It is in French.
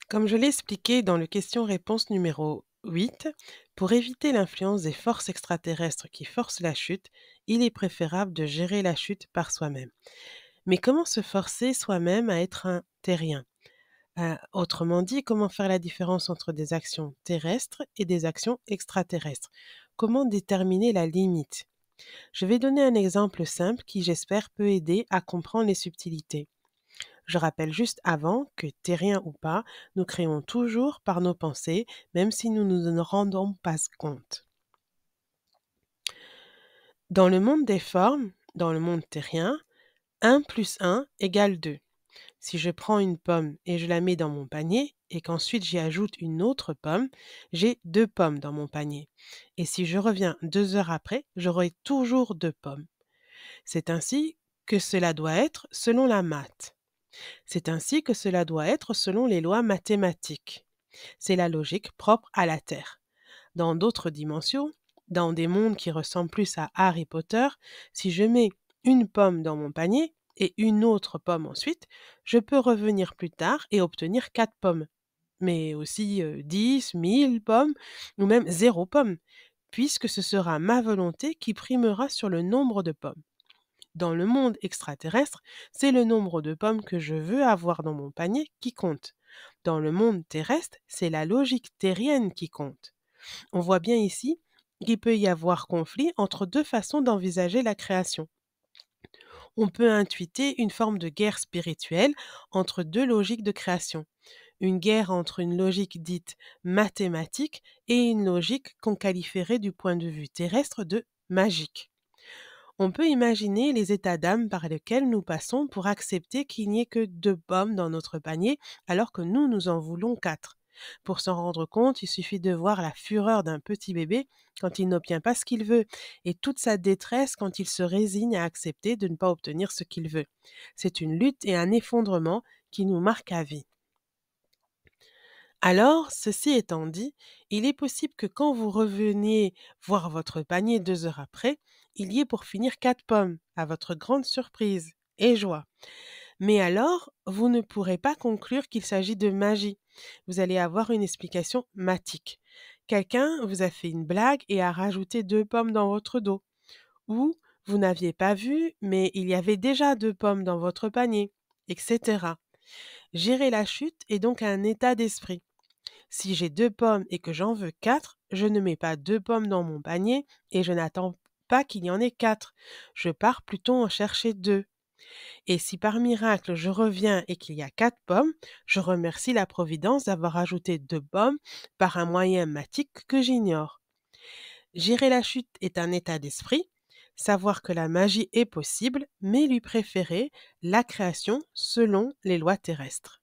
Comme je l'ai expliqué dans le question-réponse numéro 8, pour éviter l'influence des forces extraterrestres qui forcent la chute, il est préférable de gérer la chute par soi-même. Mais comment se forcer soi-même à être un terrien? Autrement dit, comment faire la différence entre des actions terrestres et des actions extraterrestres? Comment déterminer la limite? Je vais donner un exemple simple qui, j'espère, peut aider à comprendre les subtilités. Je rappelle juste avant que, terriens ou pas, nous créons toujours par nos pensées, même si nous ne nous en rendons pas compte. Dans le monde des formes, dans le monde terrien, 1 plus 1 égale 2. Si je prends une pomme et je la mets dans mon panier et qu'ensuite j'y ajoute une autre pomme, j'ai 2 pommes dans mon panier. Et si je reviens 2 heures après, j'aurai toujours 2 pommes. C'est ainsi que cela doit être selon la maths. C'est ainsi que cela doit être selon les lois mathématiques. C'est la logique propre à la Terre. Dans d'autres dimensions, dans des mondes qui ressemblent plus à Harry Potter, si je mets une pomme dans mon panier et une autre pomme ensuite, je peux revenir plus tard et obtenir 4 pommes, mais aussi 10, 1000 pommes ou même 0 pomme, puisque ce sera ma volonté qui primera sur le nombre de pommes. Dans le monde extraterrestre, c'est le nombre de pommes que je veux avoir dans mon panier qui compte. Dans le monde terrestre, c'est la logique terrienne qui compte. On voit bien ici qu'il peut y avoir conflit entre deux façons d'envisager la création. On peut intuiter une forme de guerre spirituelle entre deux logiques de création. Une guerre entre une logique dite mathématique et une logique qu'on qualifierait du point de vue terrestre de magique. On peut imaginer les états d'âme par lesquels nous passons pour accepter qu'il n'y ait que 2 pommes dans notre panier alors que nous en voulons 4. Pour s'en rendre compte, il suffit de voir la fureur d'un petit bébé quand il n'obtient pas ce qu'il veut et toute sa détresse quand il se résigne à accepter de ne pas obtenir ce qu'il veut. C'est une lutte et un effondrement qui nous marquent à vie. Alors, ceci étant dit, il est possible que quand vous reveniez voir votre panier 2 heures après, il y ait pour finir 4 pommes, à votre grande surprise et joie. Mais alors, vous ne pourrez pas conclure qu'il s'agit de magie. Vous allez avoir une explication mathique. Quelqu'un vous a fait une blague et a rajouté 2 pommes dans votre dos. Ou vous n'aviez pas vu, mais il y avait déjà 2 pommes dans votre panier, etc. Gérer la chute est donc un état d'esprit. Si j'ai 2 pommes et que j'en veux 4, je ne mets pas 2 pommes dans mon panier et je n'attends pas qu'il y en ait 4. Je pars plutôt en chercher 2. Et si par miracle je reviens et qu'il y a 4 pommes, je remercie la Providence d'avoir ajouté 2 pommes par un moyen magique que j'ignore. Gérer la chute est un état d'esprit, savoir que la magie est possible, mais lui préférer la création selon les lois terrestres.